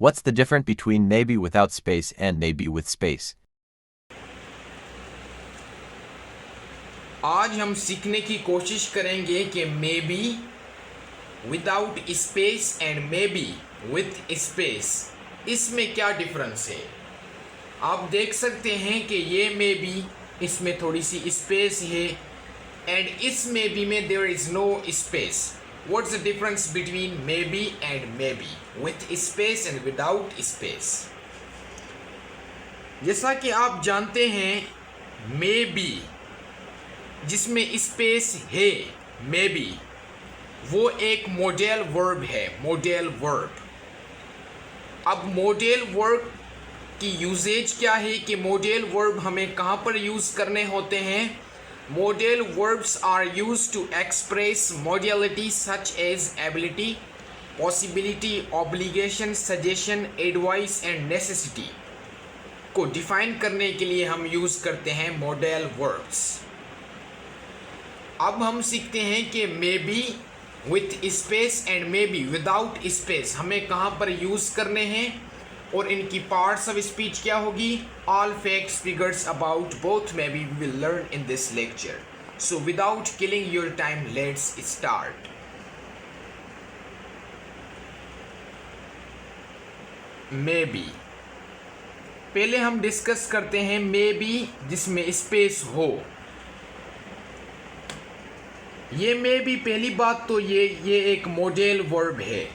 What's the difference between maybe without space and maybe with space? आज हम सीखने की कोशिश करेंगे कि may be without space and may be with space, इसमें क्या डिफरेंस है। आप देख सकते हैं कि ये मे बी, इसमें थोड़ी सी स्पेस है, एंड इस मे बी में there is no space. What's the difference between may be and may be with space and without space. जैसा कि आप जानते हैं मे बी जिसमें स्पेस है, मे बी वो एक मॉडेल वर्ब है, मॉडेल वर्ब। अब मॉडेल वर्ब की यूजेज क्या है कि मॉडेल वर्ब हमें कहाँ पर यूज़ करने होते हैं। Modal verbs are used to express modality such as ability, possibility, obligation, suggestion, advice and necessity को डिफाइन करने के लिए हम यूज़ करते हैं मॉडेल वर्ब्स। अब हम सीखते हैं कि मे be with space and may be without space हमें कहाँ पर यूज़ करने हैं और इनकी पार्ट्स ऑफ स्पीच क्या होगी। All facts figures about both may be we will learn in this lecture. So without killing your time, let's start. May be पहले हम डिस्कस करते हैं मे बी जिसमें स्पेस हो। ये मे बी, पहली बात तो ये एक मॉडेल वर्ब है।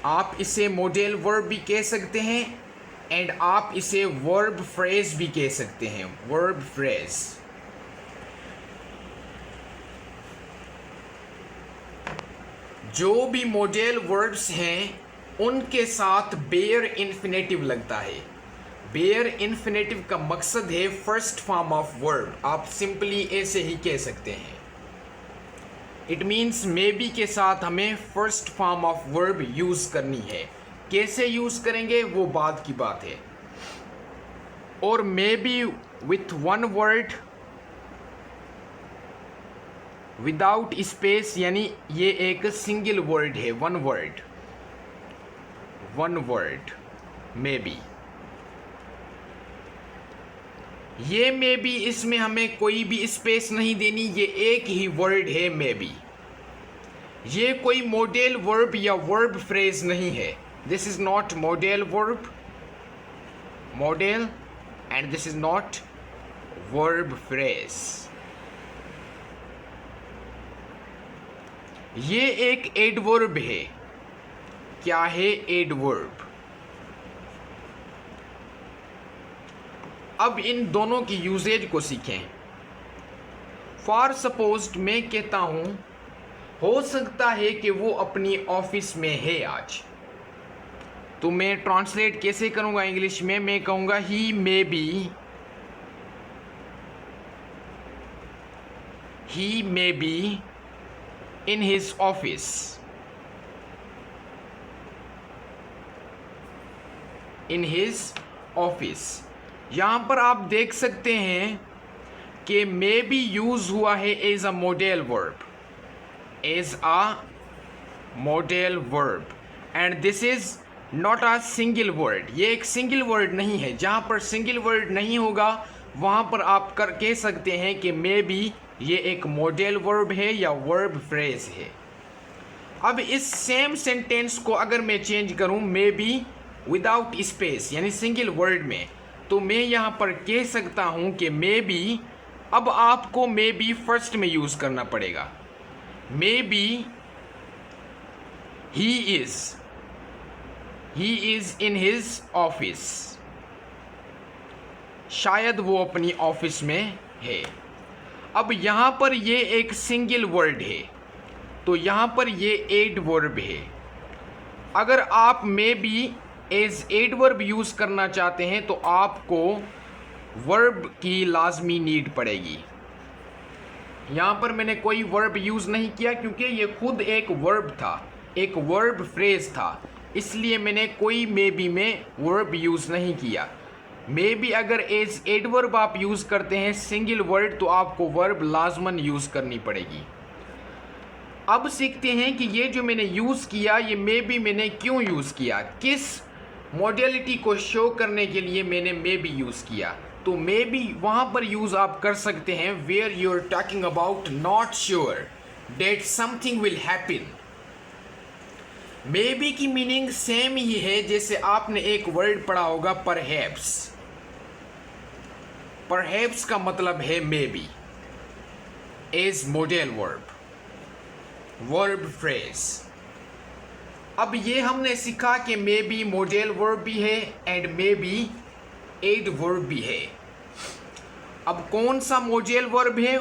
आप इसे मॉडेल वर्ब भी कह सकते हैं एंड आप इसे वर्ब फ्रेज भी कह सकते हैं, वर्ब फ्रेज। जो भी मॉडेल वर्ब्स हैं उनके साथ बेयर इन्फिनेटिव लगता है। बेयर इन्फिनेटिव का मकसद है फर्स्ट फॉर्म ऑफ वर्ब। आप सिंपली ऐसे ही कह सकते हैं। इट मीन्स मे बी के साथ हमें first form of verb use करनी है। कैसे यूज़ करेंगे वो बाद की बात है। और मे be with one word without space, यानी ये एक सिंगल वर्ड है, वन वर्ड मे बी। ये मे बी, इसमें हमें कोई भी स्पेस नहीं देनी, ये एक ही वर्ड है मे बी। ये कोई मॉडेल वर्ब या वर्ब फ्रेज नहीं है। This is not model verb, model, and this is not verb phrase. ये एक एडवर्ब है। क्या है? एडवर्ब। अब इन दोनों की यूजेज को सीखें। फॉर सपोज्ड, मैं कहता हूं हो सकता है कि वो अपनी ऑफिस में है आज, तो मैं ट्रांसलेट कैसे करूंगा इंग्लिश में? मैं कहूंगा ही may be in his office. In his office. यहाँ पर आप देख सकते हैं कि मे बी यूज हुआ है as a modal verb, and this is not a single word. ये एक सिंगल वर्ड नहीं है। जहाँ पर सिंगल वर्ड नहीं होगा वहाँ पर आप कह सकते हैं कि मे बी ये एक मॉडेल वर्ब है या वर्ब फ्रेज है। अब इस सेम सेंटेंस को अगर मैं चेंज करूँ मे बी विदाउट स्पेस यानी सिंगल वर्ड में, तो मैं यहाँ पर कह सकता हूँ कि मे बी, अब आपको मे बी फर्स्ट में यूज़ करना पड़ेगा। May be he is in his office. शायद वो अपनी ऑफिस में है। अब यहाँ पर ये एक सिंगल वर्ड है, तो यहाँ पर ये एडवर्ब है। अगर आप may be as adverb use करना चाहते हैं तो आपको वर्ब की लाजमी नीड पड़ेगी। यहाँ पर मैंने कोई वर्ब यूज़ नहीं किया क्योंकि ये खुद एक वर्ब था, एक वर्ब फ्रेज था, इसलिए मैंने कोई मे बी में वर्ब यूज़ नहीं किया। मे बी अगर एज एडवर्ब आप यूज़ करते हैं सिंगल वर्ड, तो आपको वर्ब लाजमन यूज़ करनी पड़ेगी। अब सीखते हैं कि ये जो मैंने यूज़ किया ये मे बी मैंने क्यों यूज़ किया, किस मॉडलिटी को शो करने के लिए मैंने मे बी यूज़ किया। तो मे बी वहाँ पर यूज़ आप कर सकते हैं where you are talking about not sure that something will happen. May be की मीनिंग सेम ही है जैसे आपने एक वर्ड पढ़ा होगा परहैप्स। परहैप्स का मतलब है मे be as modal verb, verb phrase. अब ये हमने सीखा कि मे बी मॉडल वर्ब भी है and may be adverb भी है। अब कौन सा मॉडल वर्ब है?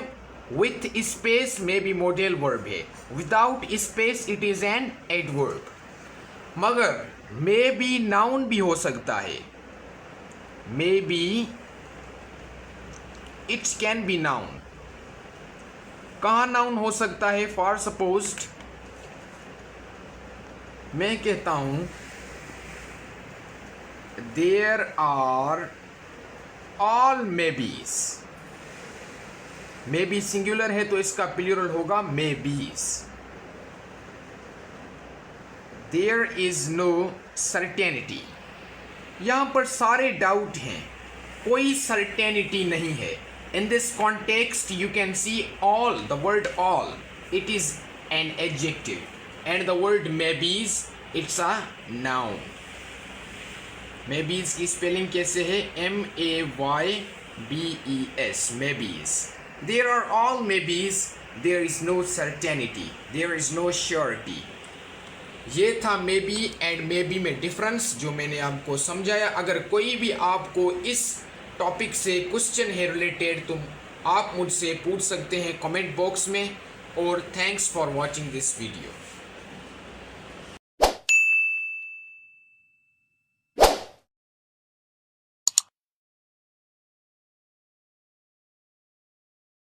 With space may be modal verb है, without space it is an adverb. मगर मे बी नाउन भी हो सकता है, may be it can be noun. कहाँ नाउन हो सकता है? फॉर सपोज्ड मैं कहता हूं देयर आर ऑल मे बीज। मे बी सिंगुलर है तो इसका प्लूरल होगा मे बीज। देयर इज नो सर्टेनिटी, यहां पर सारे डाउट हैं, कोई सर्टेनिटी नहीं है। In this context you can see all, the word all, it is an adjective, and the word maybes it's a noun. maybes की spelling कैसे है? maybes, maybes. There are all maybes, there is no certainty, there is no surety. ये था मे be and may be में difference जो मैंने आपको समझाया। अगर कोई भी आपको इस टॉपिक से क्वेश्चन है रिलेटेड तो आप मुझसे पूछ सकते हैं कमेंट बॉक्स में। और thanks for watching this video.